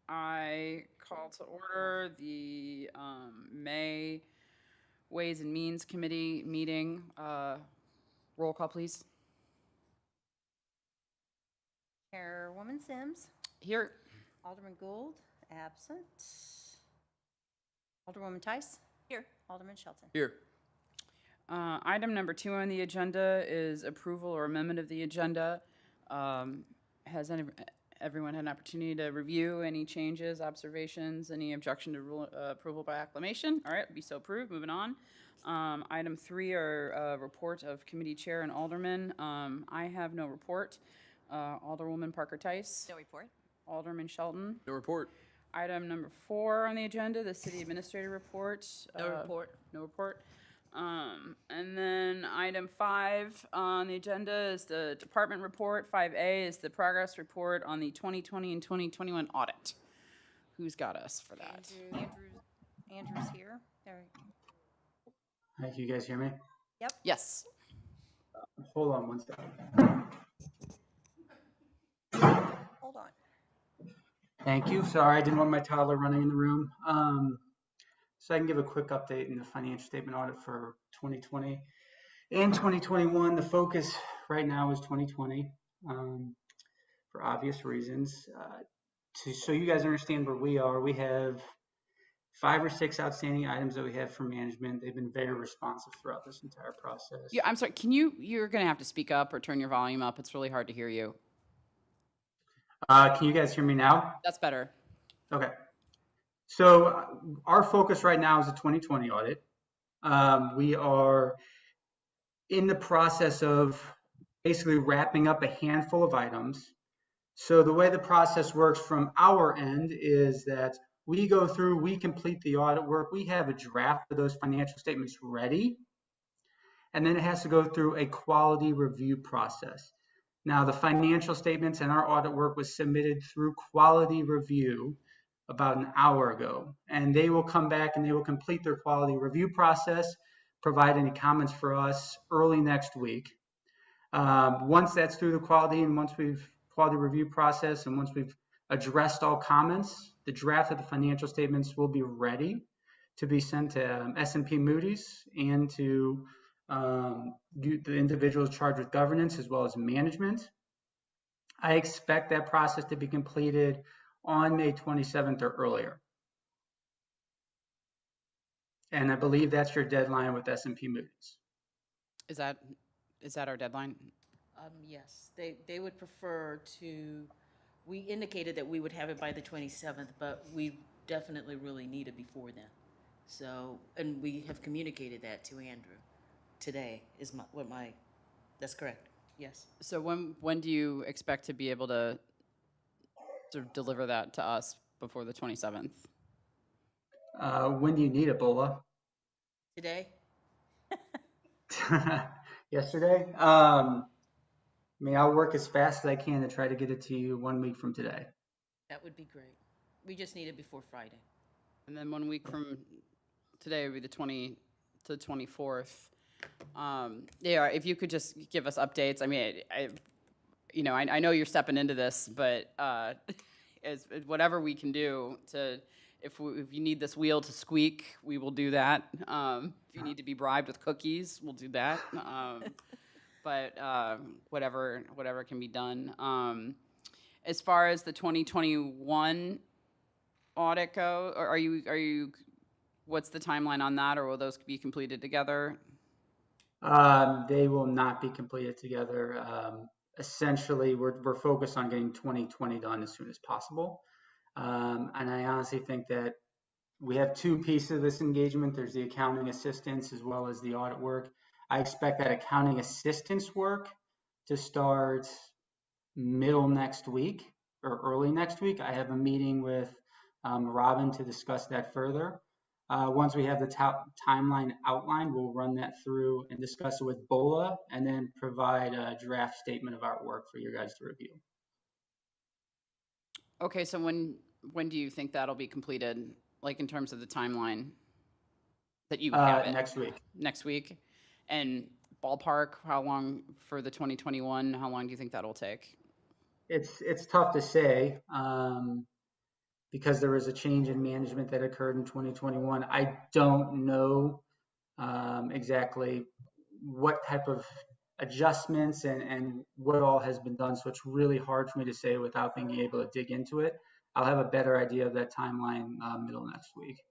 I call to order the May Ways and Means Committee meeting. Roll call, please. Chairwoman Sims. Here. Alderman Gould, absent. Alderwoman Tice. Here. Alderman Shelton. Here. Item number 2 on the agenda is approval or amendment of the agenda. Has everyone had an opportunity to review any changes, observations, any objection to approval by acclamation? All right, be so approved. Moving on. Item 3 are report of committee chair and alderman. I have no report. Alderwoman Parker Tice. No report. Alderman Shelton. No report. Item number 4 on the agenda, the city administrator report. No report. No report. And then item 5 on the agenda is the department report. 5A is the progress report on the 2020 and 2021 audit. Who's got us for that? Andrew's here. There. Hi, can you guys hear me? Yep. Yes. Hold on one second. Hold on. Thank you. Sorry, I didn't want my toddler running in the room. So I can give a quick update in the financial statement audit for 2020 and 2021. The focus right now is 2020 for obvious reasons. So you guys understand where we are, we have 5 or 6 outstanding items that we have for management. They've been very responsive throughout this entire process. Yeah, I'm sorry. You're going to have to speak up or turn your volume up. It's really hard to hear you. Can you guys hear me now? That's better. Okay. So our focus right now is the 2020 audit. We are in the process of basically wrapping up a handful of items. So the way the process works from our end is that we go through, we complete the audit work, we have a draft of those financial statements ready, and then it has to go through a quality review process. Now, the financial statements and our audit work was submitted through quality review about an hour ago, and they will come back and they will complete their quality review process, provide any comments for us early next week. Once that's through the quality and once we've quality review process and once we've addressed all comments, the draft of the financial statements will be ready to be sent to S&P Moody's and to the individuals charged with governance as well as management. I expect that process to be completed on May 27th or earlier. And I believe that's your deadline with S&P Moody's. Is that our deadline? Yes, they would prefer to, we indicated that we would have it by the 27th, but we definitely really need it before then. So, and we have communicated that to Andrew today is that's correct, yes. So when do you expect to be able to sort of deliver that to us before the 27th? When do you need it, Bola? Today? Yesterday? I mean, I'll work as fast as I can to try to get it to you 1 week from today. That would be great. We just need it before Friday. And then 1 week from today would be the 20 to the 24th. Yeah, if you could just give us updates. I mean, I know you're stepping into this, but as whatever we can do to, if you need this wheel to squeak, we will do that. If you need to be bribed with cookies, we'll do that. But whatever can be done. As far as the 2021 audit go, are you? What's the timeline on that, or will those be completed together? They will not be completed together. Essentially, we're focused on getting 2020 done as soon as possible. And I honestly think that we have 2 pieces of this engagement. There's the accounting assistance as well as the audit work. I expect that accounting assistance work to start middle next week or early next week. I have a meeting with Robin to discuss that further. Once we have the timeline outlined, we'll run that through and discuss it with BOLA and then provide a draft statement of our work for you guys to review. Okay, so when do you think that'll be completed, like in terms of the timeline that you have it? Next week. Next week. And ballpark, how long for the 2021, how long do you think that'll take? It's tough to say. because there was a change in management that occurred in 2021. I don't know exactly what type of adjustments and what all has been done. So it's really hard for me to say without being able to dig into it. I'll have a better idea of that timeline middle next week.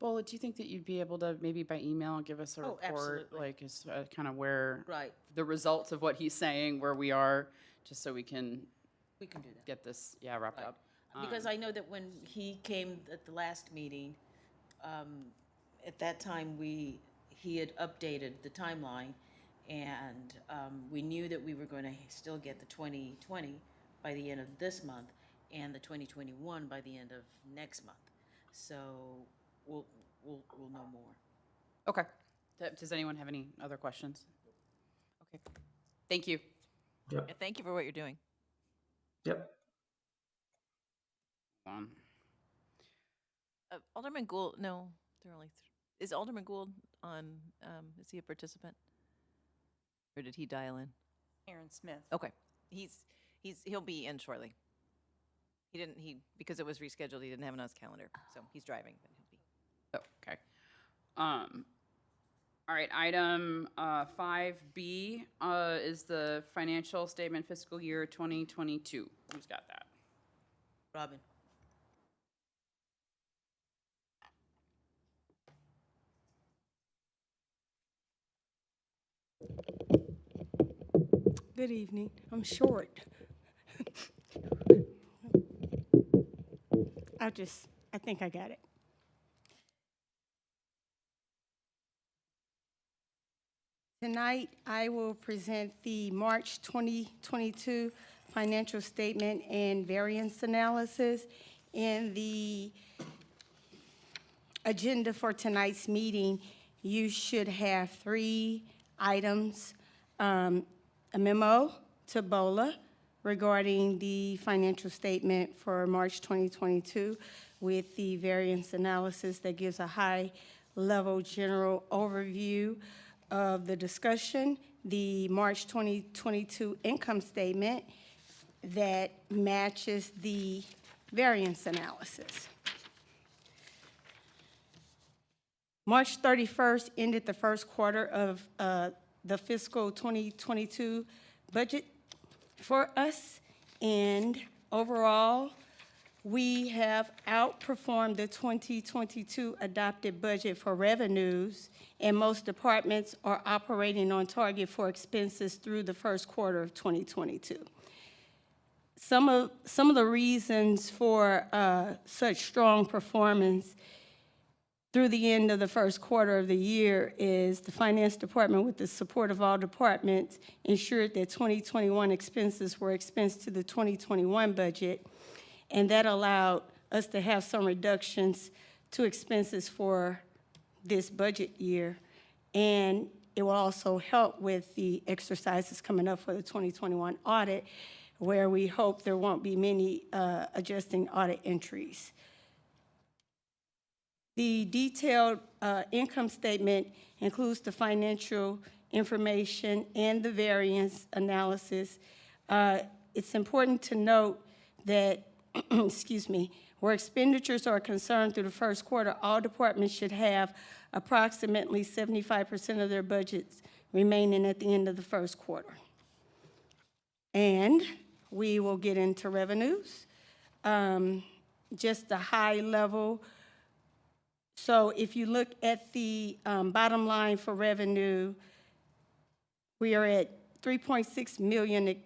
Bola, do you think that you'd be able to maybe by email give us a Oh, report, absolutely. like as kind of where Right. the results of what he's saying, where we are, just so we can We can do that. get this, wrapped Right. up. Because I know that when he came at the last meeting, at that time, he had updated the timeline, and we knew that we were going to still get the 2020 by the end of this month, and the 2021 by the end of next month. So we'll know more. Okay. Does anyone have any other questions? Okay. Thank you. Yep. Yeah, thank you for what you're doing. Yep. Alderman Gould, no, there are only is Alderman Gould on, is he a participant? Or did he dial in? Aaron Smith. Okay, he'll be in shortly. Because it was rescheduled, he didn't have it on his calendar, so he's driving, but he'll be. Oh, okay. All right, item 5B is the financial statement fiscal year 2022. Who's got that? Robin? Good evening. I'm short. I think I got it. Tonight, I will present the March 2022 financial statement and variance analysis. In the agenda for tonight's meeting, you should have 3 items. A memo to BOLA regarding the financial statement for March 2022 with the variance analysis that gives a high-level general overview of the discussion, the March 2022 income statement that matches the variance analysis. March 31st ended the first quarter of the fiscal 2022 budget for us, and overall, we have outperformed the 2022 adopted budget for revenues, and most departments are operating on target for expenses through the first quarter of 2022. Some of the reasons for such strong performance through the end of the first quarter of the year is the Finance Department, with the support of all departments, ensured that 2021 expenses were expensed to the 2021 budget, and that allowed us to have some reductions to expenses for this budget year. And it will also help with the exercises coming up for the 2021 audit, where we hope there won't be many adjusting audit entries. The detailed income statement includes the financial information and the variance analysis. It's important to note that, where expenditures are concerned through the first quarter, all departments should have approximately 75% of their budgets remaining at the end of the first quarter. And we will get into revenues. Just a high level. So if you look at the bottom line for revenue, we are at 3.6 million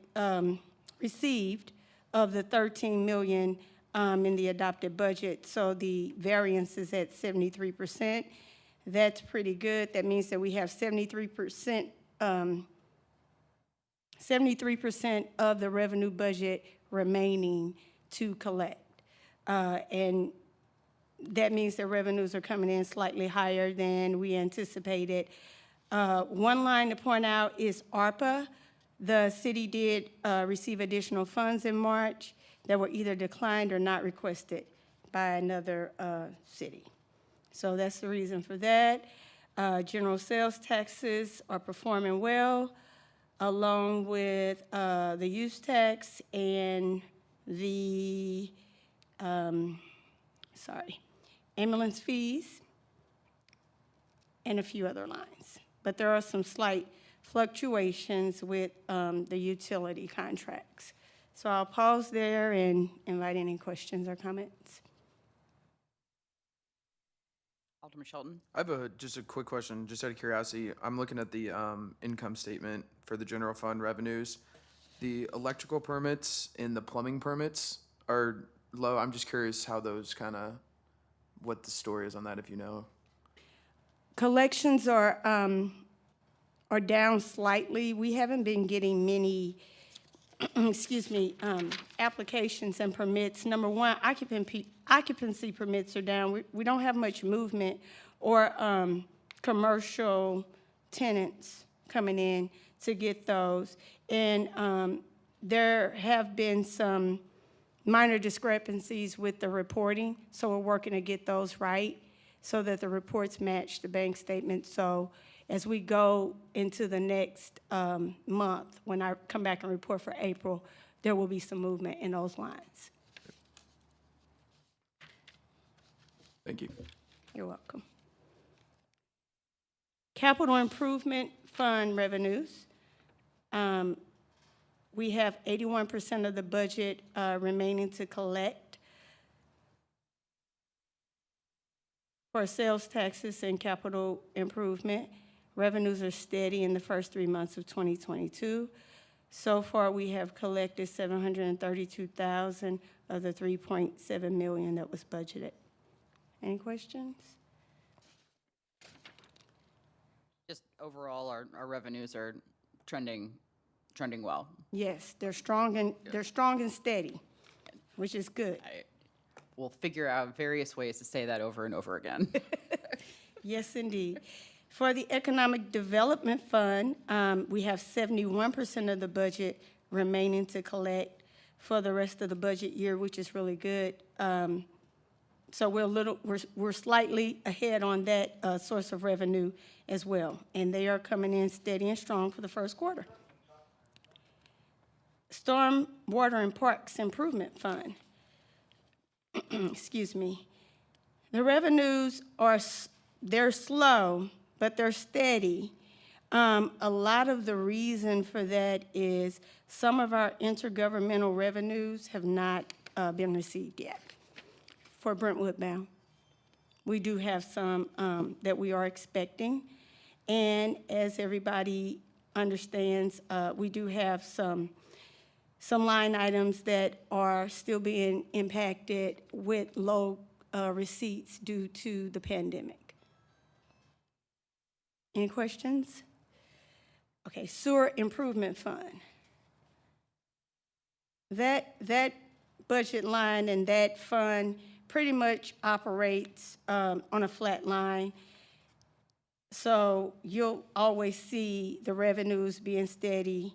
received of the 13 million in the adopted budget. So the variance is at 73%. That's pretty good. That means that we have 73% of the revenue budget remaining to collect. And that means that revenues are coming in slightly higher than we anticipated. One line to point out is ARPA. The city did receive additional funds in March that were either declined or not requested by another city. So that's the reason for that. General sales taxes are performing well, along with the use tax and the ambulance fees, and a few other lines. But there are some slight fluctuations with the utility contracts. So I'll pause there and invite any questions or comments. Alderman Shelton? I have just a quick question, just out of curiosity. I'm looking at the income statement for the general fund revenues. The electrical permits and the plumbing permits are low. I'm just curious how those what the story is on that, if you know. Collections are down slightly. We haven't been getting many, applications and permits. Number one, occupancy permits are down. We don't have much movement or commercial tenants coming in to get those. And there have been some minor discrepancies with the reporting, so we're working to get those right so that the reports match the bank statement. So as we go into the next month, when I come back and report for April, there will be some movement in those lines. Thank you. You're welcome. Capital Improvement Fund revenues. We have 81% of the budget remaining to collect for sales taxes and capital improvement. Revenues are steady in the first 3 months of 2022. So far, we have collected $732,000 of the $3.7 million that was budgeted. Any questions? Just overall, our revenues are trending well. Yes, they're strong and steady, which is good. We'll figure out various ways to say that over and over again. Yes, indeed. For the Economic Development Fund, we have 71% of the budget remaining to collect for the rest of the budget year, which is really good. So we're slightly ahead on that source of revenue as well, and they are coming in steady and strong for the first quarter. Storm Water and Parks Improvement Fund. Excuse me. The revenues they're slow, but they're steady. A lot of the reason for that is some of our intergovernmental revenues have not been received yet for Brentwood bound. We do have some that we are expecting. And as everybody understands, we do have some line items that are still being impacted with low receipts due to the pandemic. Any questions? Okay, Sewer Improvement Fund. That budget line and that fund pretty much operates on a flat line. So you'll always see the revenues being steady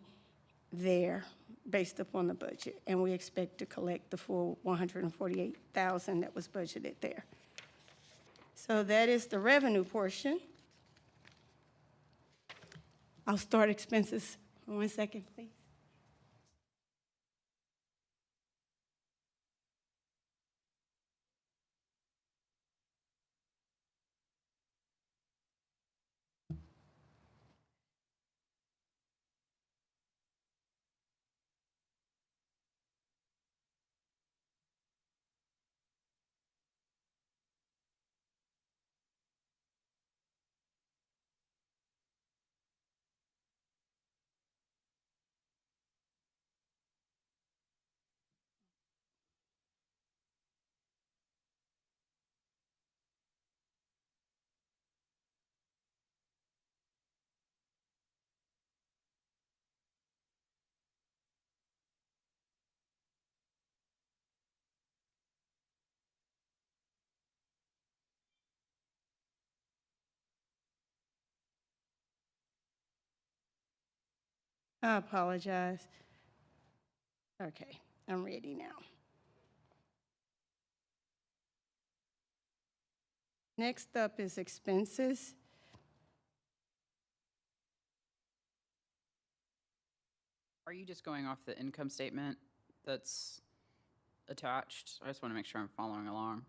there based upon the budget, and we expect to collect the full $148,000 that was budgeted there. So that is the revenue portion. I'll start expenses. 1 second, please. I apologize. Okay, I'm ready now. Next up is expenses. Are you just going off the income statement? That's, attached? I just want to make sure I'm following along.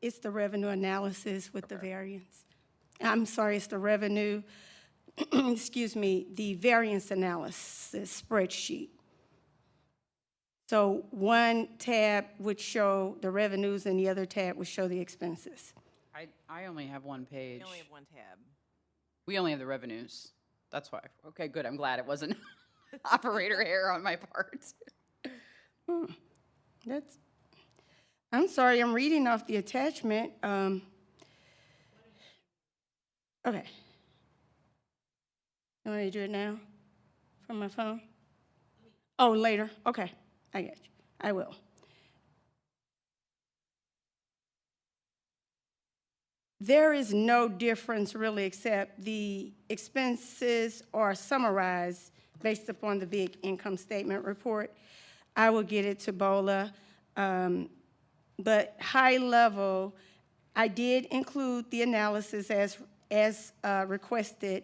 It's the revenue analysis with the variance. I'm sorry, it's the revenue, excuse me, the variance analysis spreadsheet. So one tab would show the revenues and the other tab would show the expenses. I only have one page. We only have one tab. We only have the revenues. That's why. Okay, good. I'm glad it wasn't operator error on my part. That's, I'm sorry, I'm reading off the attachment. Okay. You want me to do it now from my phone? Oh, later. Okay, I got you. I will. There is no difference really, except the expenses are summarized based upon the big income statement report. I will get it to Bola, but high level, I did include the analysis as requested.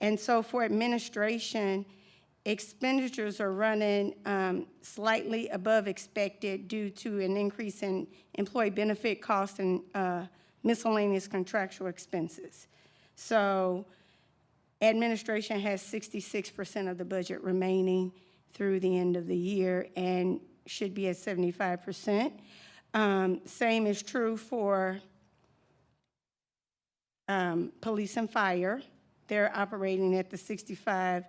And so for administration, expenditures are running slightly above expected due to an increase in employee benefit costs and miscellaneous contractual expenses. So administration has 66% of the budget remaining through the end of the year and should be at 75%. Same is true for police and fire. They're operating at the 65,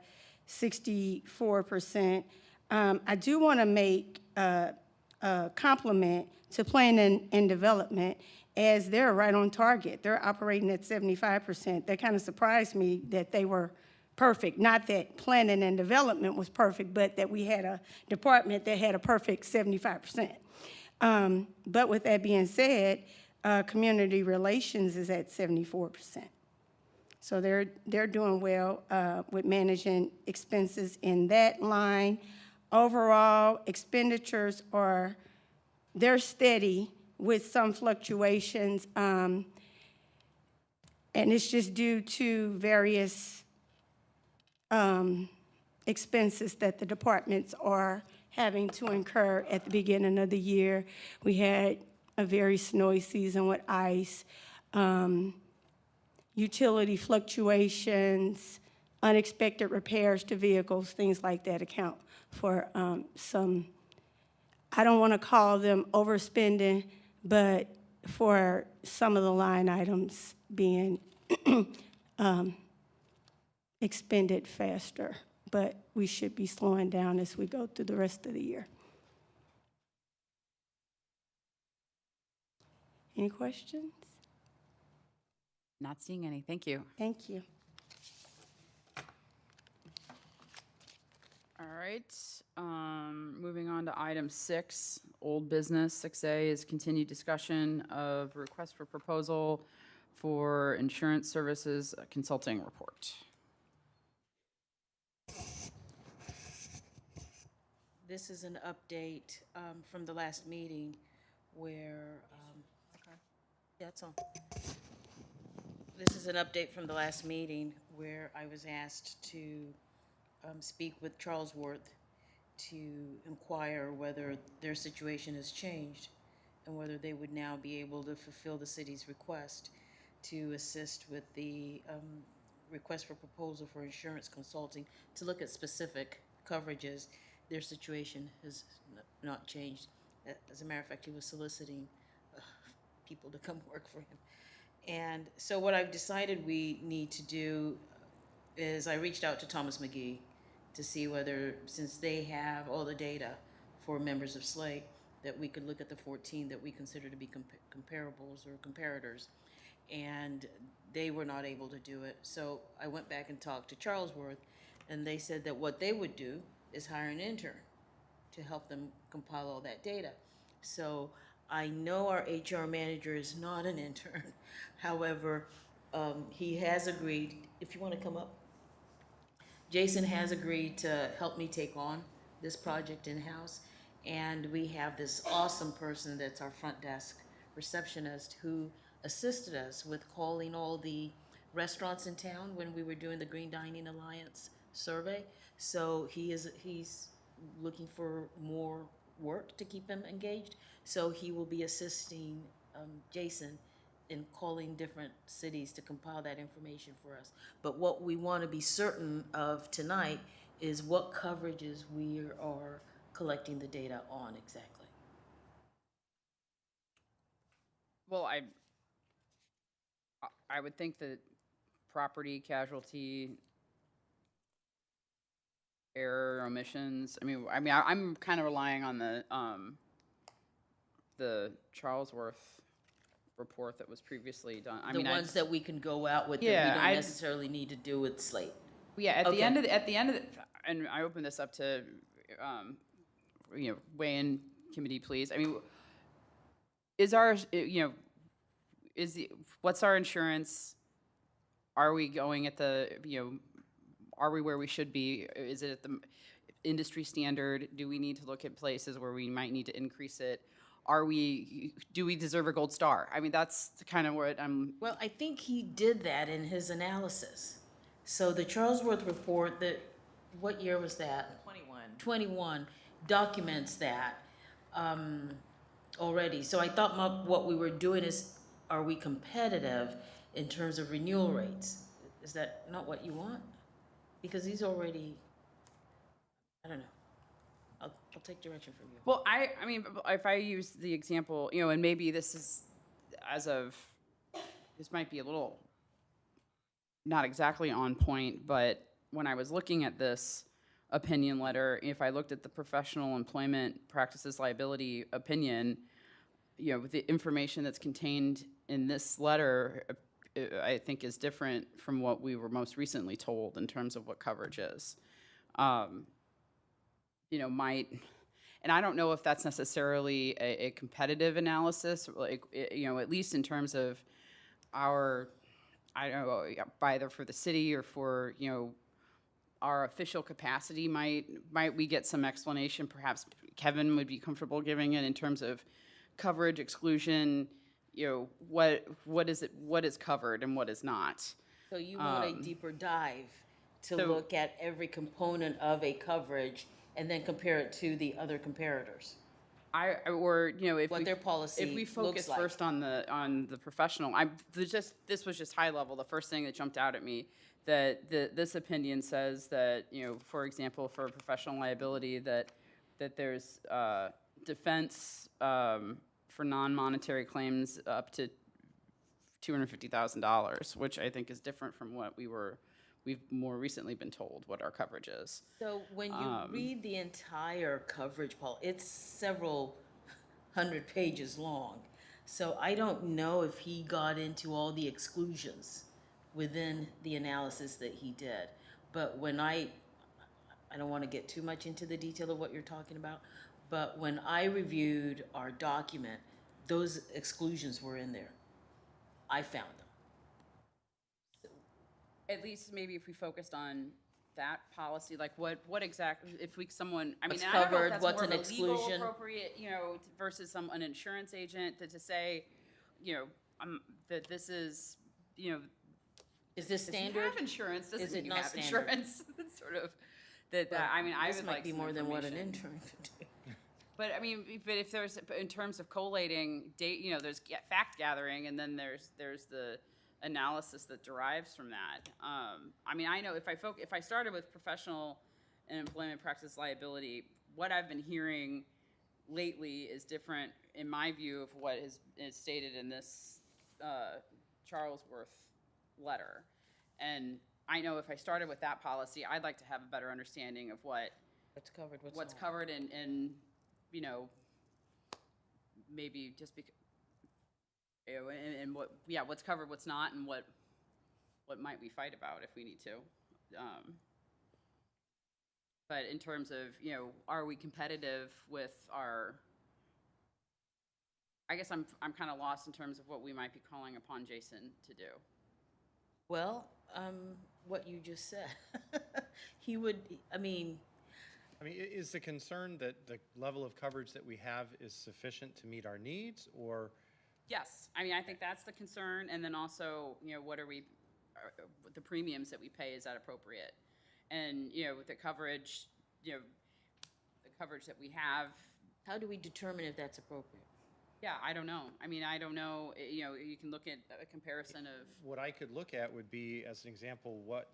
64%. I do want to make a compliment to planning and development, as they're right on target. They're operating at 75%. That kind of surprised me that they were perfect. Not that planning and development was perfect, but that we had a department that had a perfect 75%. But with that being said, community relations is at 74%. So they're doing well with managing expenses in that line. Overall, expenditures they're steady with some fluctuations, and it's just due to various expenses that the departments are having to incur at the beginning of the year. We had a very snowy season with ice, utility fluctuations, unexpected repairs to vehicles, things like that account for some, I don't want to call them overspending, but for some of the line items being expended faster. But we should be slowing down as we go through the rest of the year. Any questions? Not seeing any. Thank you. Thank you. All right. Moving on to item 6, old business. 6A is continued discussion of request for proposal for insurance services consulting report. This is an update from the last meeting where, yeah, it's on. This is an update from the last meeting where I was asked to speak with Charlesworth to inquire whether their situation has changed and whether they would now be able to fulfill the city's request to assist with the request for proposal for insurance consulting to look at specific coverages. Their situation has not changed. As a matter of fact, he was soliciting people to come work for him. And so what I've decided we need to do is I reached out to Thomas McGee to see whether, since they have all the data for members of SLATE, that we could look at the 14 that we consider to be comparables or comparators. And they were not able to do it. So I went back and talked to Charlesworth, and they said that what they would do is hire an intern to help them compile all that data. So I know our HR manager is not an intern. However, he has agreed, if you want to come up, Jason has agreed to help me take on this project in-house. And we have this awesome person that's our front desk receptionist who assisted us with calling all the restaurants in town when we were doing the Green Dining Alliance survey. So he's looking for more work, work to keep him engaged. So he will be assisting Jason in calling different cities to compile that information for us. But what we want to be certain of tonight is what coverages we are collecting the data on exactly. Well, I would think that property, casualty, error, omissions, I'm kind of relying on the Charlesworth report that was previously done. The ones that we can go out with that Yeah, we don't I'd- necessarily need to do with Slate. Yeah, at Okay. the end of the, and I open this up to, weigh in committee, please. I mean, is our, what's our insurance? Are we going at are we where we should be? Is it at the industry standard? Do we need to look at places where we might need to increase it? Do we deserve a gold star? I mean, that's kind of what I'm. Well, I think he did that in his analysis. So the Charlesworth report what year was that? 21 documents that already. So I thought what we were doing is, are we competitive in terms of renewal rates? Is that not what you want? Because he's already, I don't know. I'll take direction from you. Well, I mean, if I use the example, and maybe this is this might be a little not exactly on point, but when I was looking at this opinion letter, if I looked at the professional employment practices liability opinion, the information that's contained in this letter, I think is different from what we were most recently told in terms of what coverage is. And I don't know if that's necessarily a competitive analysis, like, at least in terms of our, I don't know, either for the city or for, our official capacity, might we get some explanation? Perhaps Kevin would be comfortable giving it in terms of coverage, exclusion, what is covered and what is not. So you want a deeper dive to so- look at every component of a coverage and then compare it to the other comparators? If What their policy if we looks focus like. first on the professional, this was just high level. The first thing that jumped out at me, that this opinion says that, for example, for professional liability, that there's defense for non-monetary claims up to $250,000, which I think is different from what we've more recently been told what our coverage is. So when you read the entire coverage policy, it's several hundred pages long. So I don't know if he got into all the exclusions within the analysis that he did. But when I don't want to get too much into the detail of what you're talking about, but when I reviewed our document, those exclusions were in there. I found them. At least maybe if we focused on that policy, like what exactly, if someone, I mean, What's I don't know if covered, that's what's more an of a legal exclusion. appropriate, versus an insurance agent to say, that this is, Is this if standard? you have insurance, doesn't Is mean it you not have standard? insurance. It's sort of, I mean, I This would might like be some more than what an information. intern could do. But I mean, but if there's, in terms of collating date, there's fact gathering, and then there's the analysis that derives from that. I mean, I know if I started with professional and employment practice liability, what I've been hearing lately is different, in my view, of what is stated in this Charlesworth letter. And I know if I started with that policy, I'd like to have a better understanding of What's covered, what's not. covered and maybe just because, and what's covered, what's not, and what might we fight about if we need to. But in terms of, are we competitive with I guess I'm kind of lost in terms of what we might be calling upon Jason to do. Well, what you just said. He would, I mean, is the concern that the level of coverage that we have is sufficient to meet our needs, or? Yes, I mean, I think that's the concern, and then also, what are the premiums that we pay, is that appropriate? And, with the coverage, the coverage that we have, How do we determine if that's appropriate? Yeah, I don't know. I mean, I don't know, you know, you can look at a comparison of, What I could look at would be, as an example, what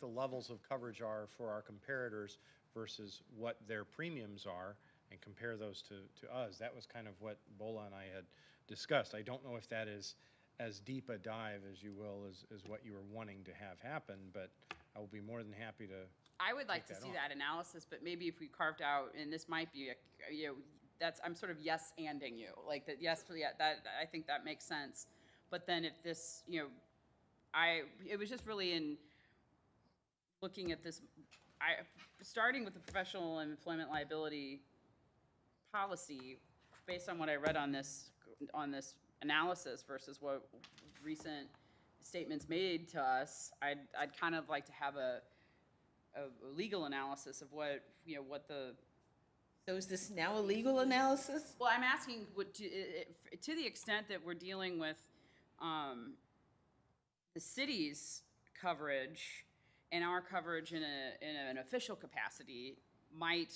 the levels of coverage are for our comparators versus what their premiums are, and compare those to us. That was kind of what Bola and I had discussed. I don't know if that is as deep a dive, as you will, as what you were wanting to have happen, but I will be more than happy to. I would like to Take that see on. that analysis, but maybe if we carved out, and this might be, you know, that's, I'm sort of yes-anding you, like that, yes, yeah, that, I think that makes sense. But then if this, you know, it was just really in looking at this, starting with the professional and employment liability policy, based on what I read on this analysis versus what recent statements made to us, I'd kind of like to have a legal analysis of what, you know, what the, So is this now a legal analysis? well, I'm asking, to the extent that we're dealing with the city's coverage and our coverage in an official capacity, might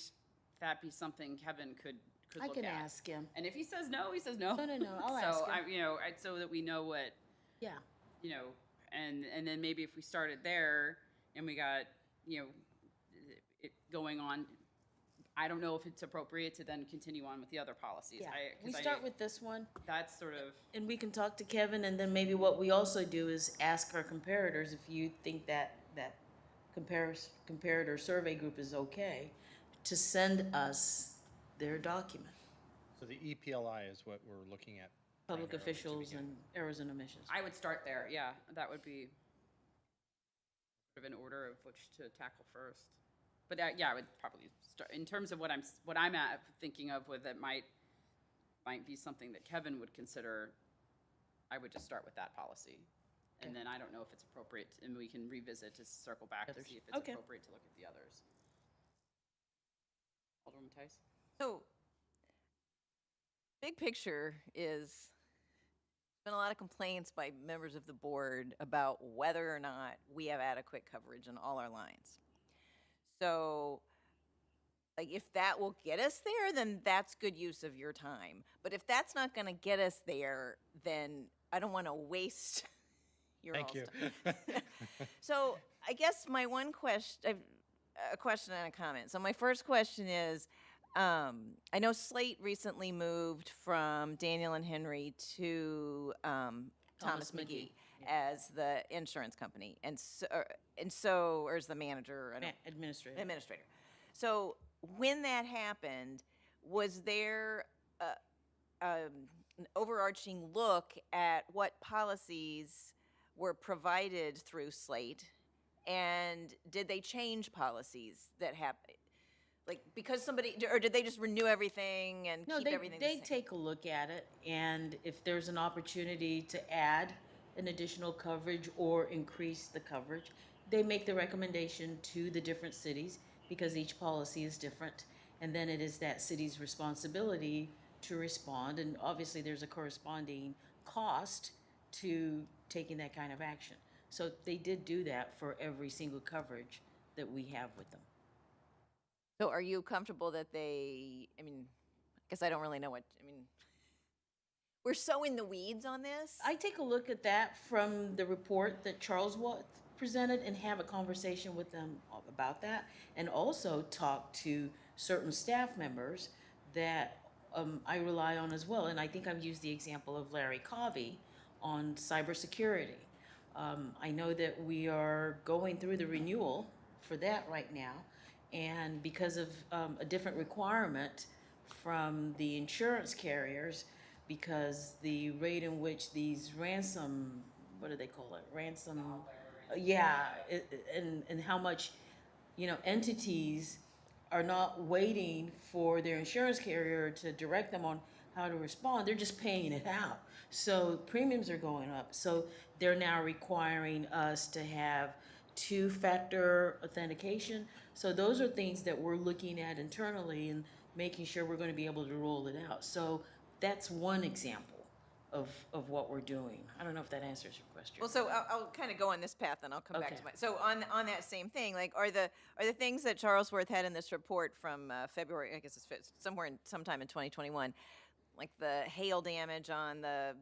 that be something Kevin could I look can at? ask him. And if he says no, he says no. No, I'll ask him. So, you know, so that we know what, Yeah. you know, and then maybe if we started there and we got, you know, it going on, I don't know if it's appropriate to then continue on with the other policies. Yeah. 'Cause We start with this one, That's sort of, and we can talk to Kevin, and then maybe what we also do is ask our comparators if you think that comparator survey group is okay, to send us their document. So the EPLI is what we're looking at. Public primarily to officials begin. and errors and omissions. I would start there, yeah, that would be sort of an order of which to tackle first. But yeah, I would probably start, in terms of what I'm thinking of with it might be something that Kevin would consider, I would just start with that policy. And then I don't know if it's appropriate, and we can revisit to circle back to Others. see if it's Okay. appropriate to look at the others. Alderman Tice? So, big picture is, been a lot of complaints by members of the board about whether or not we have adequate coverage in all our lines. So, like, if that will get us there, then that's good use of your time. But if that's not going to get us there, then I don't want to waste your Thank all's you. time. So, I guess my one question, a question and a comment. So, my first question is, I know Slate recently moved from Daniel and Henry to Thomas McGee as the insurance company, and so, or as the manager, I don't, Administrator. administrator. So when that happened, was there an overarching look at what policies were provided through Slate, and did they change policies that happened? Like, because somebody, or did they just renew everything and No, keep they, everything the they same? take a look at it, and if there's an opportunity to add an additional coverage or increase the coverage, they make the recommendation to the different cities, because each policy is different, and then it is that city's responsibility to respond, and obviously there's a corresponding cost to taking that kind of action. So they did do that for every single coverage that we have with them. So are you comfortable that they, I mean, I guess I don't really know what, I mean, we're so in the weeds on this. I take a look at that from the report that Charles Watt presented and have a conversation with them about that, and also talk to certain staff members that I rely on as well. And I think I've used the example of Larry Covey on cybersecurity. I know that we are going through the renewal for that right now, and because of a different requirement from the insurance carriers, because the rate in which these ransom, what do they call it? Ransom, and how much, entities are not waiting for their insurance carrier to direct them on how to respond. They're just paying it out. So premiums are going up. So they're now requiring us to have two-factor authentication. So those are things that we're looking at internally and making sure we're going to be able to roll it out. So that's one example of what we're doing. I don't know if that answers your question. Well, so I'll kind of go on this path, and I'll come back to Okay. my. So on that same thing, like, are the things that Charlesworth had in this report from February? I guess it's sometime in 2021, like the hail damage on the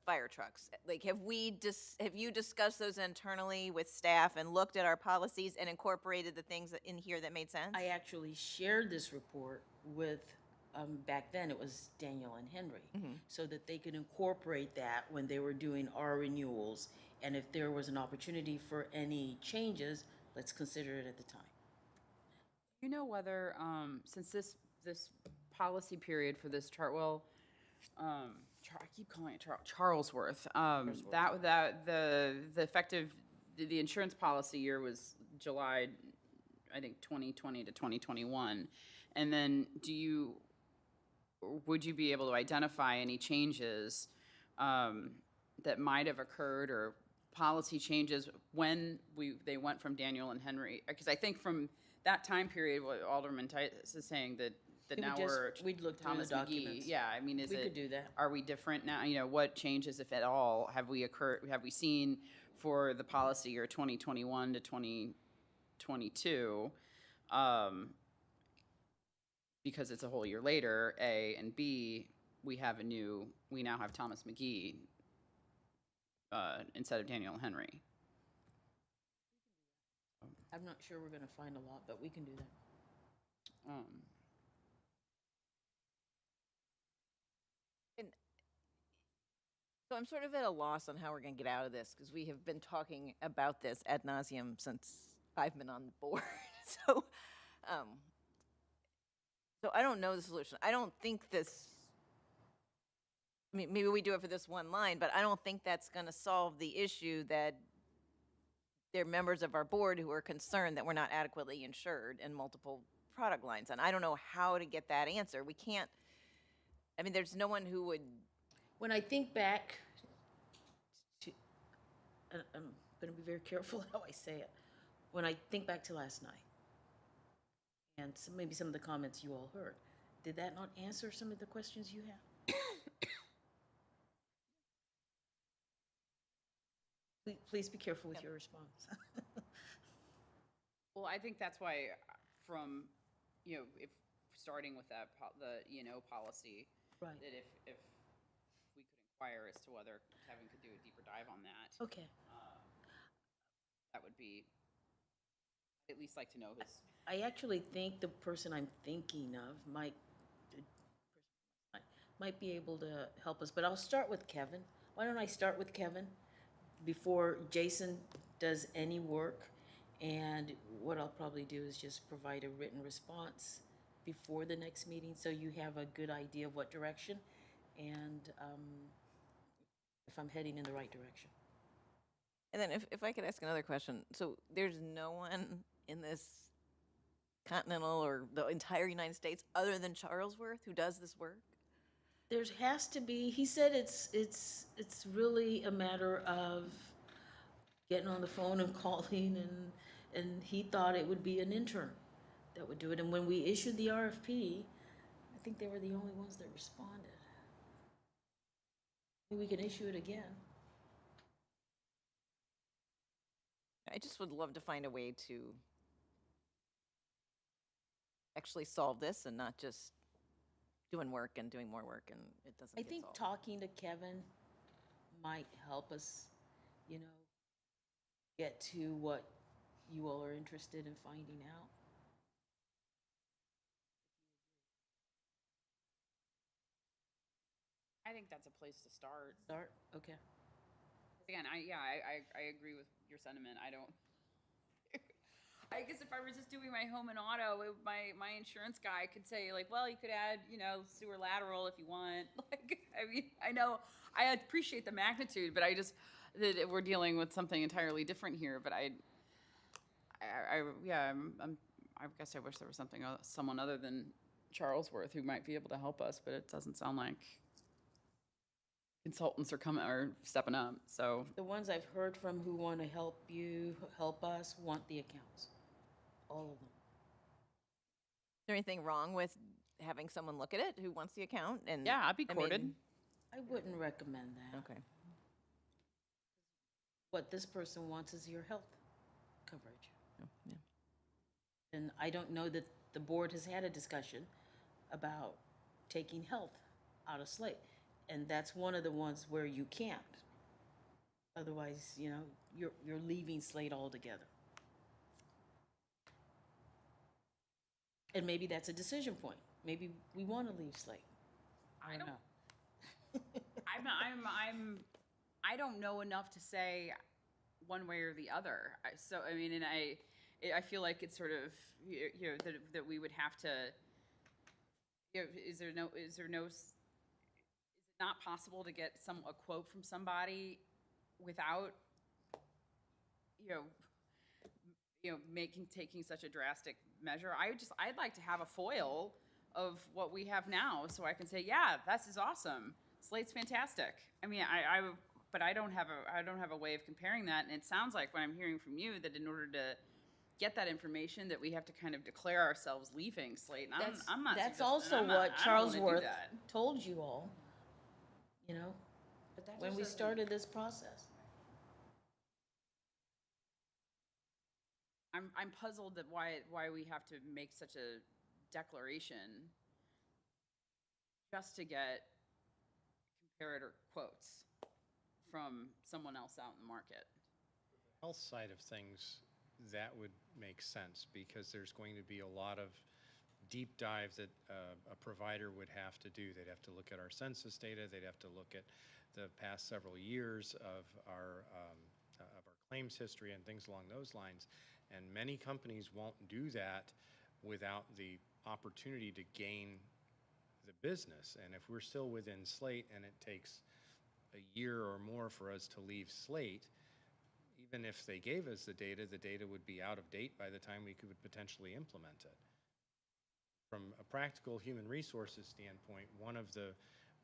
fire trucks. Like, have you discussed those internally with staff and looked at our policies and incorporated the things in here that made sense? I actually shared this report with, back then it was Daniel and Henry, so that they could incorporate that when they were doing our renewals. And if there was an opportunity for any changes, let's consider it at the time. You know whether, since this policy period for this Chartwell, I keep calling it Charlesworth, the effective, the insurance policy year was July, I think, 2020 to 2021. And then would you be able to identify any changes that might have occurred, or policy changes when they went from Daniel and Henry? Because I think from that time period, what Alderman Titus is saying, that We now would we'd look through the Thomas McGee. documents. Yeah, I mean, We could do that. Are we different now? You know, what changes, if at all, have we seen for the policy year 2021 to 2022? Because it's a whole year later, A, and B, we now have Thomas McGee instead of Daniel and Henry. I'm not sure we're gonna find a lot, but we can do that. So I'm sort of at a loss on how we're going to get out of this, because we have been talking about this ad nauseum since I've been on the board. So, so I don't know the solution. I don't think this. I mean, maybe we do it for this one line, but I don't think that's going to solve the issue that there are members of our board who are concerned that we're not adequately insured in multiple product lines, and I don't know how to get that answer. We can't. I mean, there's no one who would. When I think back to, and I'm going to be very careful how I say it. When I think back to last night, and maybe some of the comments you all heard, did that not answer some of the questions you have? Please be careful with your response. Well, I think that's why from, if starting with the E&O policy, Right. that if we could inquire as to whether Kevin could do a deeper dive on that. Okay. That would be, I'd at least like to know his. I actually think the person I'm thinking of might be able to help us, but I'll start with Kevin. Why don't I start with Kevin before Jason does any work? And what I'll probably do is just provide a written response before the next meeting, so you have a good idea of what direction, and if I'm heading in the right direction. And then if I could ask another question. So there's no one in this continental or the entire United States other than Charlesworth who does this work? There has to be. He said it's really a matter of getting on the phone and calling, and he thought it would be an intern that would do it. And when we issued the RFP, I think they were the only ones that responded. Maybe we can issue it again. I just would love to find a way to actually solve this and not just doing work and doing more work and it doesn't I get think solved. talking to Kevin might help us, get to what you all are interested in finding out. I think that's a place to start. Start? Okay. Again, I agree with your sentiment. I don't. I guess if I was just doing my home and auto, my insurance guy could say, like, well, you could add, sewer lateral if you want. Like, I mean, I know I appreciate the magnitude, but I just that we're dealing with something entirely different here. But I guess I wish there was someone other than Charlesworth who might be able to help us, but it doesn't sound like consultants are stepping up. So The ones I've heard from who want to help us, want the accounts. All of them. Is there anything wrong with having someone look at it who wants the account? And yeah, I'd be I courted. mean, I wouldn't recommend that. Okay. What this person wants is your health coverage. Yeah. And I don't know that the board has had a discussion about taking health out of Slate. And that's one of the ones where you can't. Otherwise, you know, you're leaving Slate altogether. And maybe that's a decision point. Maybe we want to leave Slate. I don't know. I don't know enough to say one way or the other. So, I mean, and I feel like it's sort of, you know, that we would have to, you know, is it not possible to get a quote from somebody without, you know, taking such a drastic measure? I'd like to have a foil of what we have now, so I can say, yeah, this is awesome. Slate's fantastic. I mean, but I don't have a way of comparing that, and it sounds like what I'm hearing from you that in order to get that information, that we have to kind of declare ourselves leaving Slate. And I'm not. That's suggesting- also I'm not- what I don't Charles wanna do Worth that. told you all, you know, But that when just we doesn't- started this process. I'm puzzled that why we have to make such a declaration just to get comparator quotes from someone else out in the market. Health side of things, that would make sense because there's going to be a lot of deep dive that a provider would have to do. They'd have to look at our census data. They'd have to look at the past several years of our claims history and things along those lines. And many companies won't do that without the opportunity to gain the business. And if we're still within Slate and it takes a year or more for us to leave Slate, even if they gave us the data would be out of date by the time we could potentially implement it. From a practical human resources standpoint, one of the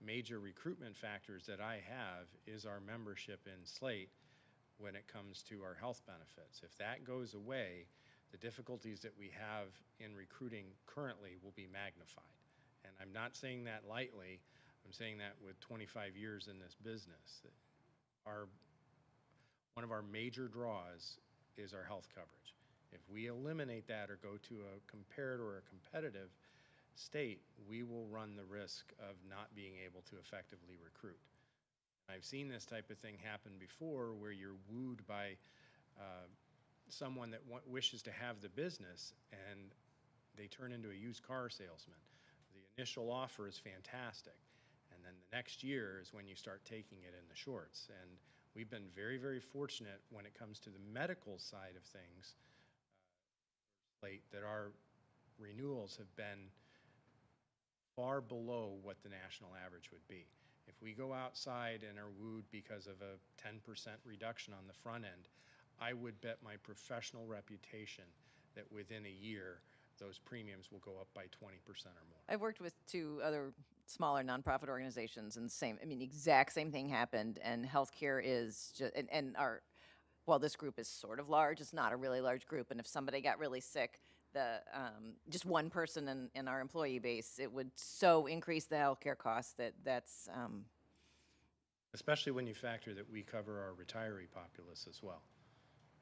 major recruitment factors that I have is our membership in Slate when it comes to our health benefits. If that goes away, the difficulties that we have in recruiting currently will be magnified. And I'm not saying that lightly. I'm saying that with 25 years in this business. One of our major draws is our health coverage. If we eliminate that or go to a comparator or a competitive state, we will run the risk of not being able to effectively recruit. I've seen this type of thing happen before where you're wooed by someone that wishes to have the business and they turn into a used car salesman. The initial offer is fantastic. And then the next year is when you start taking it in the shorts. And we've been very, very fortunate when it comes to the medical side of things, that our renewals have been far below what the national average would be. If we go outside and are wooed because of a 10% reduction on the front end, I would bet my professional reputation that within a year, those premiums will go up by 20% or more. I've worked with 2 other smaller nonprofit organizations, and exact same thing happened. And healthcare is just, while this group is sort of large, it's not a really large group. And if somebody got really sick, just one person in our employee base, it would so increase the healthcare costs that's. Especially when you factor that we cover our retiree populace as well.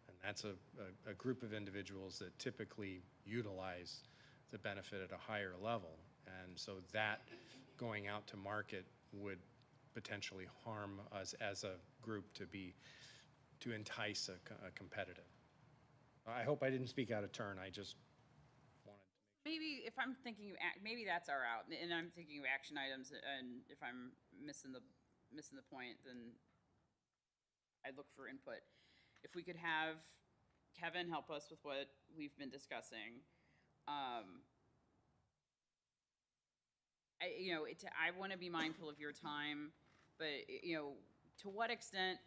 And that's a group of individuals that typically utilize the benefit at a higher level. And so that going out to market would potentially harm us as a group to entice a competitive. I hope I didn't speak out of turn. I just wanted to Maybe if I'm thinking, maybe that's our out, and I'm thinking of action items, and if I'm missing the point, then I'd look for input. If we could have Kevin help us with what we've been discussing, I want to be mindful of your time, but to what extent,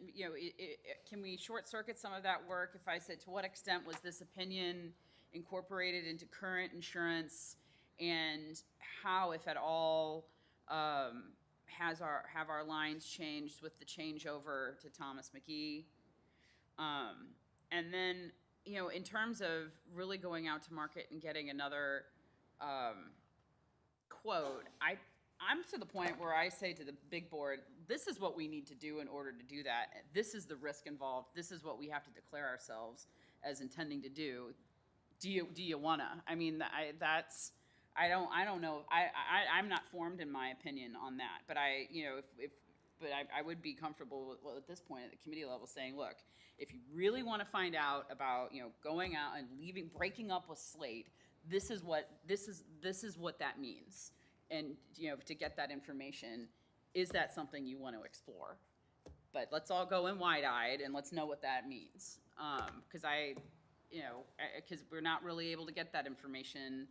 can we short circuit some of that work? If I said, to what extent was this opinion incorporated into current insurance, and how, if at all, have our lines changed with the changeover to Thomas McGee? And then, in terms of really going out to market and getting another quote, I'm to the point where I say to the big board, this is what we need to do in order to do that. This is the risk involved. This is what we have to declare ourselves as intending to do. Do you wanna? I mean, I don't know. I'm not formed in my opinion on that, but I would be comfortable with, well, at this point at the committee level saying, look, if you really want to find out about, going out and breaking up with Slate, this is what that means. And, to get that information, is that something you want to explore? But let's all go in wide-eyed and let's know what that means. Because because we're not really able to get that information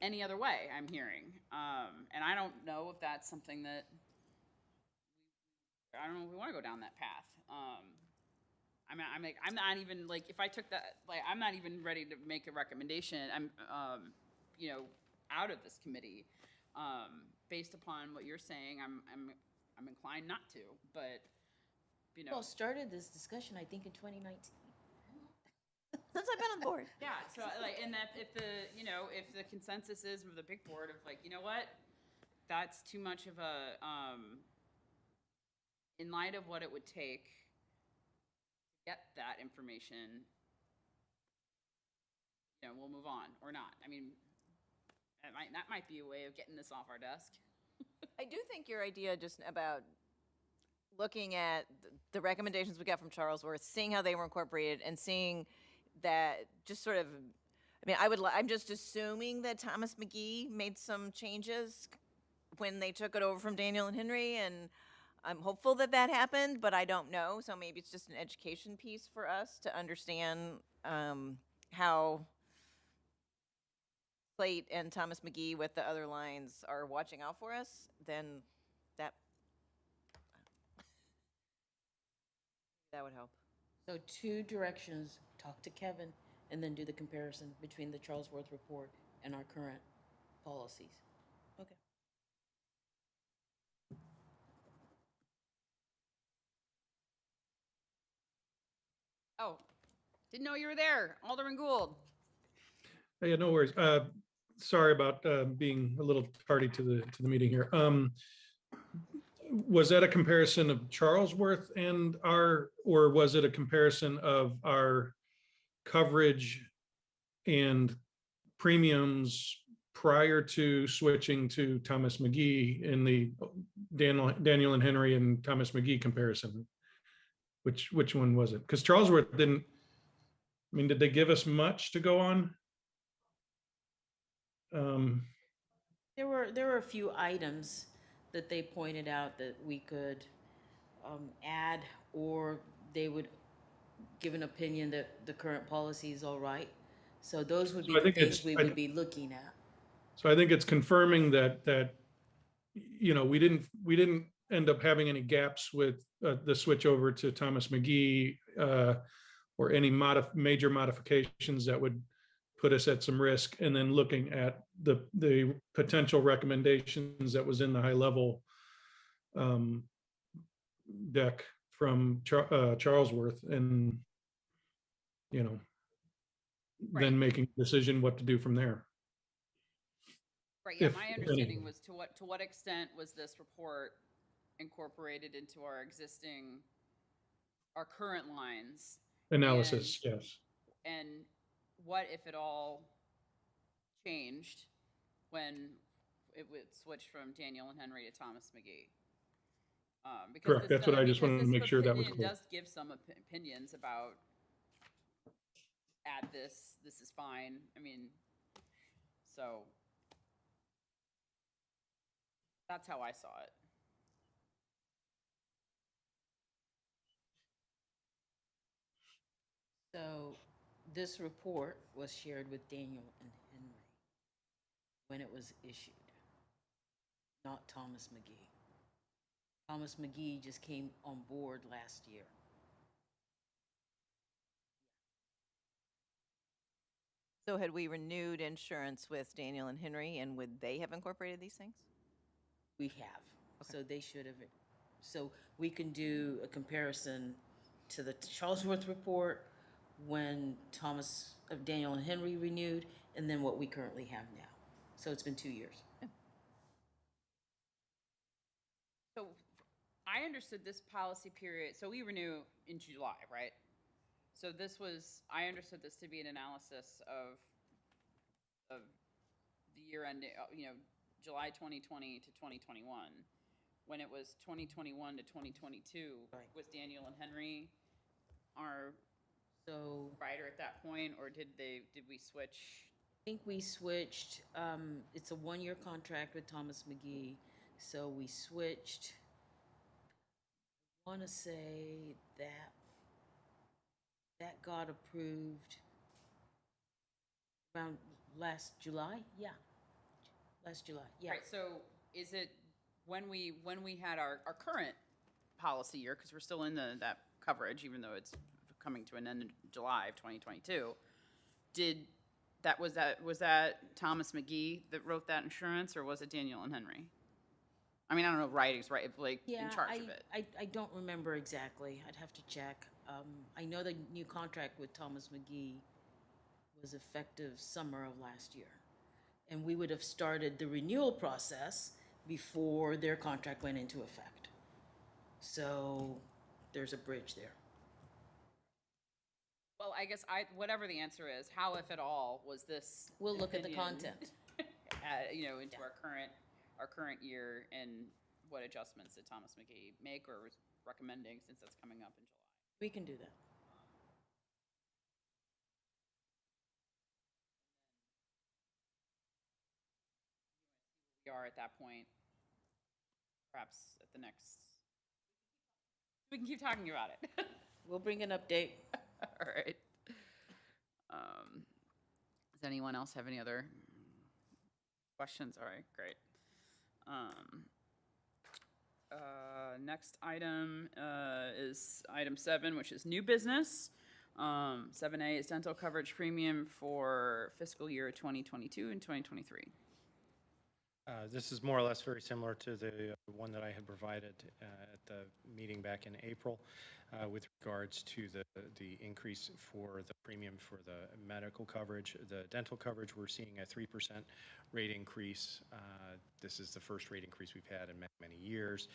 any other way, I'm hearing. And I don't know if that's something that, I don't know if we want to go down that path. I'm not even, like, if I took that, like, I'm not even ready to make a recommendation, out of this committee. Based upon what you're saying, I'm inclined not to, but, Well, started this discussion, I think, in 2019. Since I've been on the board. yeah, so, like, and that if the consensus is with the big board of, like, you know what, that's too much of a, in light of what it would take to get that information, we'll move on or not. I mean, that might be a way of getting this off our desk. I do think your idea just about looking at the recommendations we got from Charlesworth, seeing how they were incorporated, and seeing that just sort of, I'm just assuming that Thomas McGee made some changes when they took it over from Daniel and Henry, and I'm hopeful that that happened, but I don't know. So maybe it's just an education piece for us to understand how Slate and Thomas McGee with the other lines are watching out for us. Then that would help. So 2 directions, talk to Kevin, and then do the comparison between the Charlesworth report and our current policies. Okay. Oh, didn't know you were there, Alderman Gould. Yeah, no worries. Sorry about being a little tardy to the meeting here. Was that a comparison of Charlesworth and or was it a comparison of our coverage and premiums prior to switching to Thomas McGee in the Daniel and Henry and Thomas McGee comparison? Which one was it? Because Charlesworth didn't, did they give us much to go on? There were a few items that they pointed out that we could add, or they would give an opinion that the current policy is all right. So those would be the things we would be looking at. So I think it's confirming that we didn't end up having any gaps with the switch over to Thomas McGee or any major modifications that would put us at some risk, and then looking at the potential recommendations that was in the high level deck from Charlesworth, and then making a decision what to do from there. Right, yeah, If my anything. understanding was to what extent was this report incorporated into our current lines? Analysis, yes. And what, if at all, changed when it would switch from Daniel and Henry to Thomas McGee? Correct, that's what I just wanted to make sure that was clear. It does give some opinions about, add this is fine. So that's how I saw it. So this report was shared with Daniel and Henry when it was issued, not Thomas McGee. Thomas McGee just came on board last year. So had we renewed insurance with Daniel and Henry, and would they have incorporated these things? We have, so they should have. So we can do a comparison to the Charlesworth report when Daniel and Henry renewed, and then what we currently have now. So it's been 2 years. So I understood this policy period, so we renew in July, right? So this was, I understood this to be an analysis of the year ending, July 2020 to 2021. When it was 2021 to 2022, Right. was Daniel and Henry our So writer at that point, or did we switch? I think we switched, it's a one-year contract with Thomas McGee, so we switched, I want to say that got approved around last July? Yeah, last July, yeah. Right, so is it, when we had our current policy year, because we're still in that coverage, even though it's coming to an end in July of 2022, was that Thomas McGee that wrote that insurance, or was it Daniel and Henry? I mean, I don't know, writing's right, like, in charge of it. I don't remember exactly. I'd have to check. I know the new contract with Thomas McGee was effective summer of last year. And we would have started the renewal process before their contract went into effect. So there's a bridge there. Well, I guess whatever the answer is, how, if at all, was this? We'll look at the opinion, content. Into our current year, and what adjustments did Thomas McGee make or was recommending, since that's coming up in July? We can do that. We are at that point, perhaps at the next, we can keep talking about it. We'll bring an update. All right. Does anyone else have any other questions? All right, great. Next item is item 7, which is new business. 7A is dental coverage premium for fiscal year 2022 and 2023. This is more or less very similar to the one that I had provided at the meeting back in April with regards to the increase for the premium for the medical coverage. The dental coverage, we're seeing a 3% rate increase. This is the first rate increase we've had in many, many years.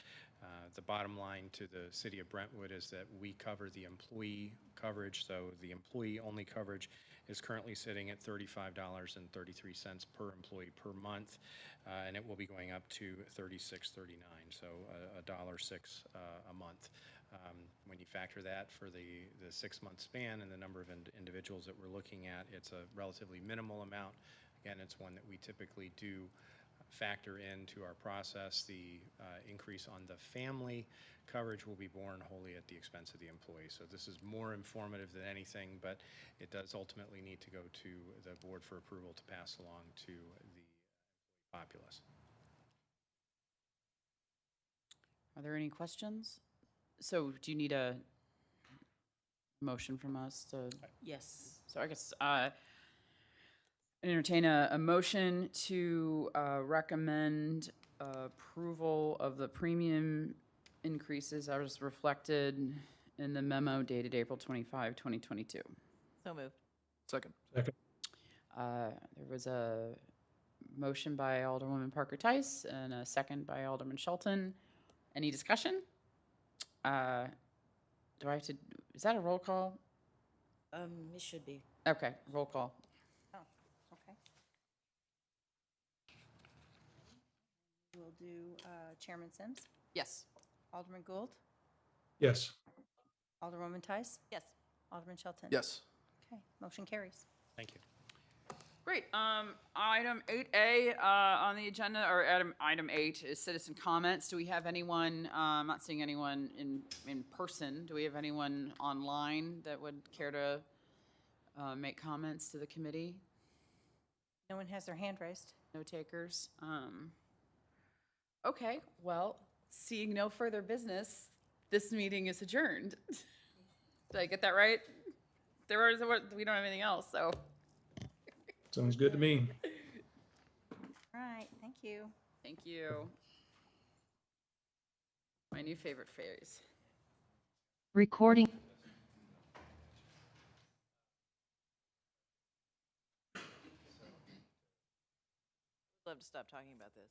The bottom line to the city of Brentwood is that we cover the employee coverage, so the employee-only coverage is currently sitting at $35.33 per employee per month, and it will be going up to $36.39, so $1.06 a month. When you factor that for the 6-month span and the number of individuals that we're looking at, it's a relatively minimal amount. Again, it's one that we typically do factor into our process. The increase on the family coverage will be borne wholly at the expense of the employee. So this is more informative than anything, but it does ultimately need to go to the board for approval to pass along to the populace. Are there any questions? So do you need a motion from us to? Yes. So I guess entertain a motion to recommend approval of the premium increases as reflected in the memo dated April 25, 2022. So moved. Second. Second. There was a motion by Alderwoman Parker Tice and a second by Alderman Shelton. Any discussion? Do I have to, is that a roll call? It should be. Okay, roll call. Oh, okay. We'll do Chairman Sims, Yes. Alderman Gould, Yes. Alderwoman Tice, Yes. Alderman Shelton. Yes. Okay, motion carries. Thank you. Great. Item 8A on the agenda, or item 8 is citizen comments. Do we have anyone, I'm not seeing anyone in person. Do we have anyone online that would care to make comments to the committee? No one has their hand raised. No takers? Okay, well, seeing no further business, this meeting is adjourned. Did I get that right? We don't have anything else, so. Sounds good to me. All right, thank you. Thank you. My new favorite phrase. Recording. Love to stop talking about this.